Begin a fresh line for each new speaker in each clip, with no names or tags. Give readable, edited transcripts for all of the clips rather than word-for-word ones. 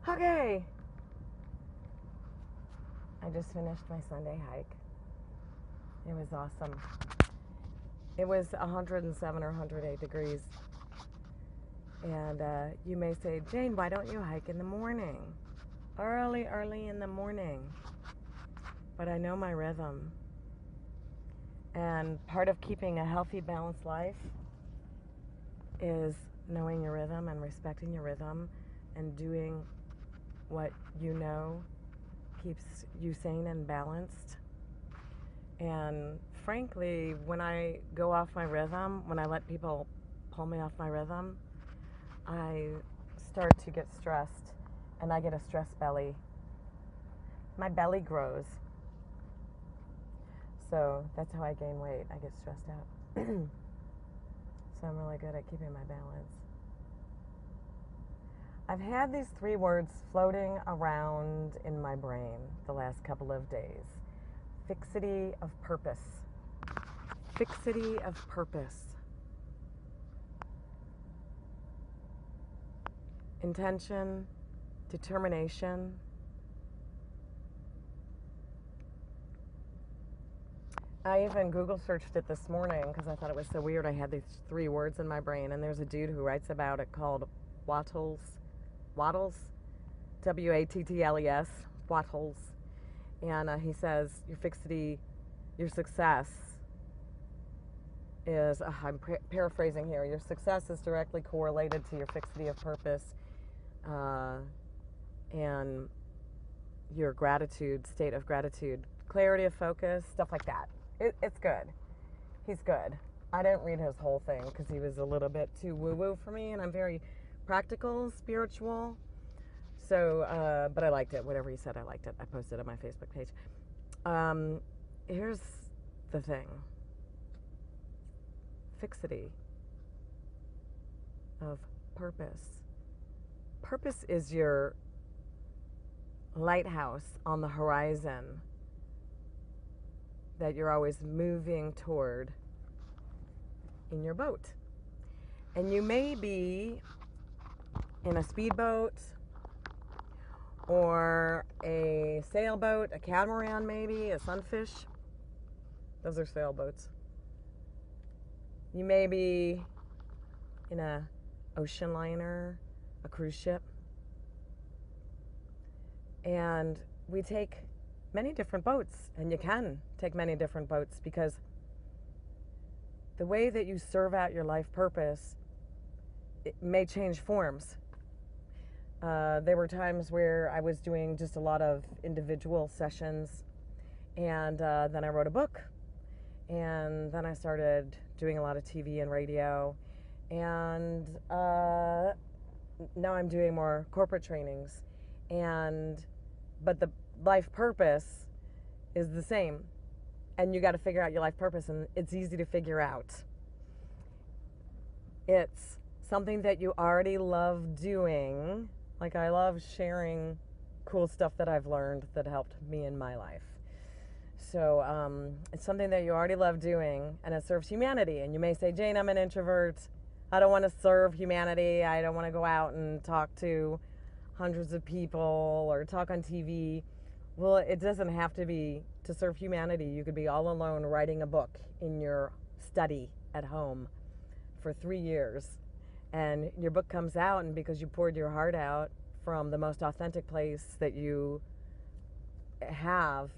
Okay. I just finished my Sunday hike. It was awesome. It was 107 or 108 degrees. And you may say, Jane, why don't you hike in the morning? Early in the morning. But I know my rhythm. And part of keeping a healthy, balanced life is knowing your rhythm and respecting your rhythm and doing what you know keeps you sane and balanced. And frankly, when I go off my rhythm, when I let people pull me off my rhythm, I start to get stressed and I get a stress belly. My belly grows. So that's how I gain weight. I get stressed out. So I'm really good at keeping my balance. I've had these 3 words floating around in my brain the last couple of days. Fixity of purpose. Fixity of purpose. Intention, determination. I even Google searched it this morning because I thought it was so weird. I had these 3 words in my brain, and there's a dude who writes about it called Wattles, Wattles, Wattles, and he says your fixity, your success is, I'm paraphrasing here, your success is directly correlated to your fixity of purpose and your gratitude, state of gratitude, clarity of focus, stuff like that. It's good. He's good. I didn't read his whole thing because he was a little bit too woo-woo for me, and I'm very practical, spiritual. So, but I liked it. Whatever he said, I liked it. I posted it on my Facebook page. Here's the thing. Fixity of purpose. Purpose is your lighthouse on the horizon that you're always moving toward in your boat. And you may be in a speedboat or a sailboat, a catamaran maybe, a sunfish. Those are sailboats. You may be in a ocean liner, a cruise ship. And we take many different boats, and you can take many different boats because the way that you serve out your life purpose, it may change forms. There were times where I was doing just a lot of individual sessions, and then I wrote a book, and then I started doing a lot of TV and radio, and now I'm doing more corporate trainings, but the life purpose is the same, and you got to figure out your life purpose, and it's easy to figure out. It's something that you already love doing. Like, I love sharing cool stuff that I've learned that helped me in my life. So it's something that you already love doing, and it serves humanity. And you may say, Jane, I'm an introvert. I don't want to serve humanity. I don't want to go out and talk to hundreds of people or talk on TV. Well, it doesn't have to be to serve humanity. You could be all alone writing a book in your study at home for 3 years. And your book comes out, and because you poured your heart out from the most authentic place that you have,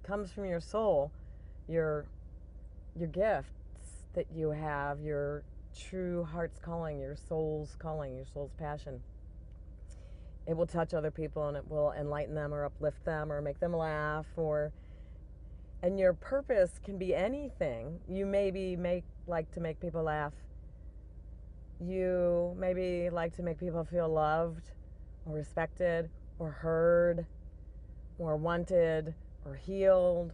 comes from your soul, your gifts that you have, your true heart's calling, your soul's calling, your soul's passion. It will touch other people, and it will enlighten them or uplift them or make them laugh, and your purpose can be anything. You maybe like to make people laugh. You maybe like to make people feel loved or respected or heard or wanted or healed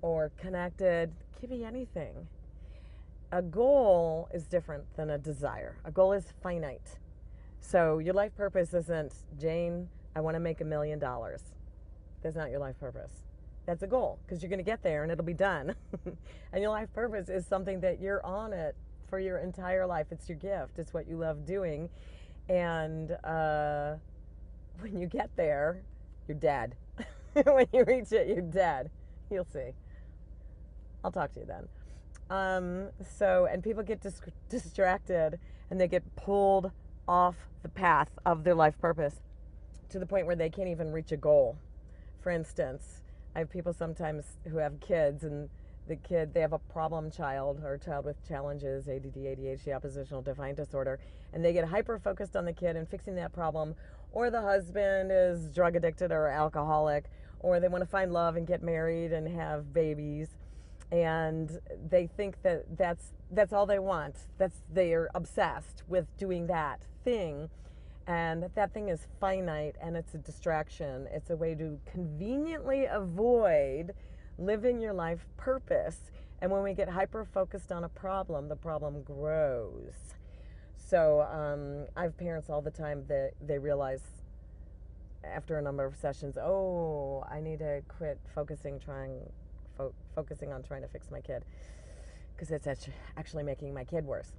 or connected. It could be anything. A goal is different than a desire. A goal is finite. So your life purpose isn't, Jane, I want to make $1 million. That's not your life purpose. That's a goal, because you're going to get there and it'll be done. And your life purpose is something that you're on it for your entire life. It's your gift. It's what you love doing. And when you get there, you're dead. When you reach it, you're dead. You'll see. I'll talk to you then. And people get distracted and they get pulled off the path of their life purpose to the point where they can't even reach a goal. For instance, I have people sometimes who have kids, and they have a problem child or a child with challenges, ADD, ADHD, oppositional defiant disorder, and they get hyper focused on the kid and fixing that problem, or the husband is drug addicted or alcoholic, or they want to find love and get married and have babies, and they think that that's all they want. They're obsessed with doing that thing. And that thing is finite, and it's a distraction. It's a way to conveniently avoid living your life purpose. And when we get hyper-focused on a problem, the problem grows. So I have parents all the time that they realize after a number of sessions, oh, I need to quit focusing on trying to fix my kid, because it's actually making my kid worse.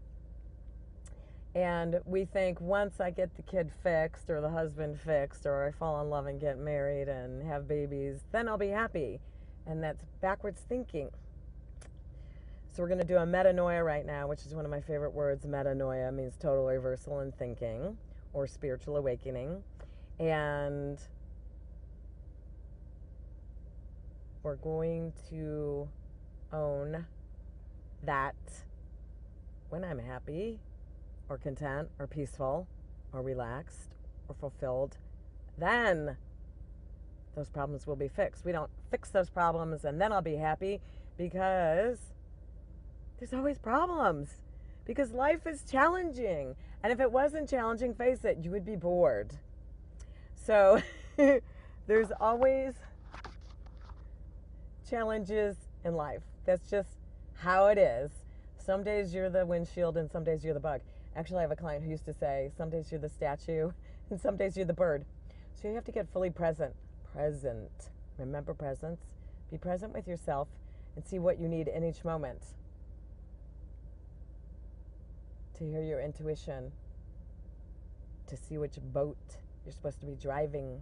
And we think once I get the kid fixed or the husband fixed or I fall in love and get married and have babies, then I'll be happy. And that's backwards thinking. So we're going to do a metanoia right now, which is one of my favorite words. Metanoia means total reversal in thinking or spiritual awakening. And we're going to own that when I'm happy or content or peaceful or relaxed or fulfilled, then those problems will be fixed. We don't fix those problems and then I'll be happy, because there's always problems, because life is challenging. And if it wasn't challenging, face it, you would be bored. So there's always challenges in life. That's just how it is. Some days you're the windshield and some days you're the bug. Actually, I have a client who used to say, some days you're the statue and some days you're the bird. So you have to get fully present. Remember presence. Be present with yourself and see what you need in each moment. To hear your intuition. To see which boat you're supposed to be driving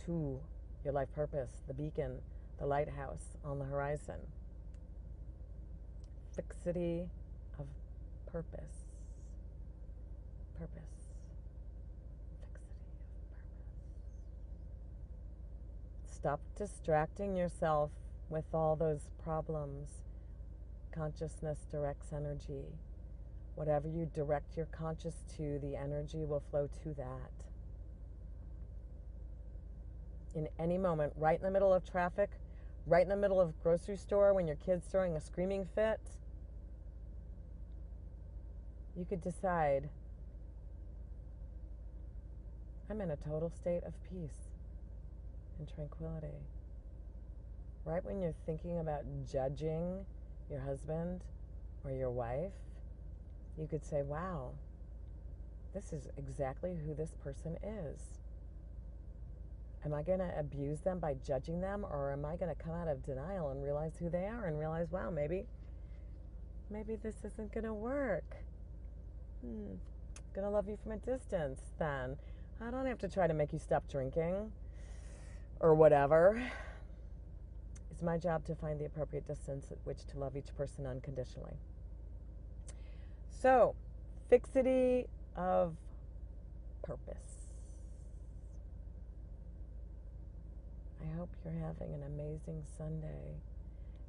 to your life purpose, the beacon, the lighthouse on the horizon. Fixity of purpose. Fixity of purpose. Stop distracting yourself with all those problems. Consciousness directs energy. Whatever you direct your conscious to, the energy will flow to that. In any moment, right in the middle of traffic, right in the middle of grocery store, when your kid's throwing a screaming fit, you could decide, I'm in a total state of peace and tranquility. Right when you're thinking about judging your husband or your wife, you could say, wow, this is exactly who this person is. Am I going to abuse them by judging them, or am I going to come out of denial and realize who they are and realize, wow, maybe this isn't going to work. Gonna love you from a distance then. I don't have to try to make you stop drinking or whatever. It's my job to find the appropriate distance at which to love each person unconditionally. So, fixity of purpose. I hope you're having an amazing Sunday,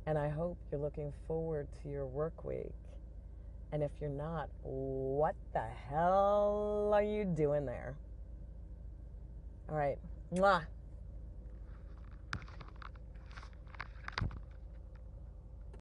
and I hope you're looking forward to your work week. And if you're not, what the hell are you doing there? All right. Mwah.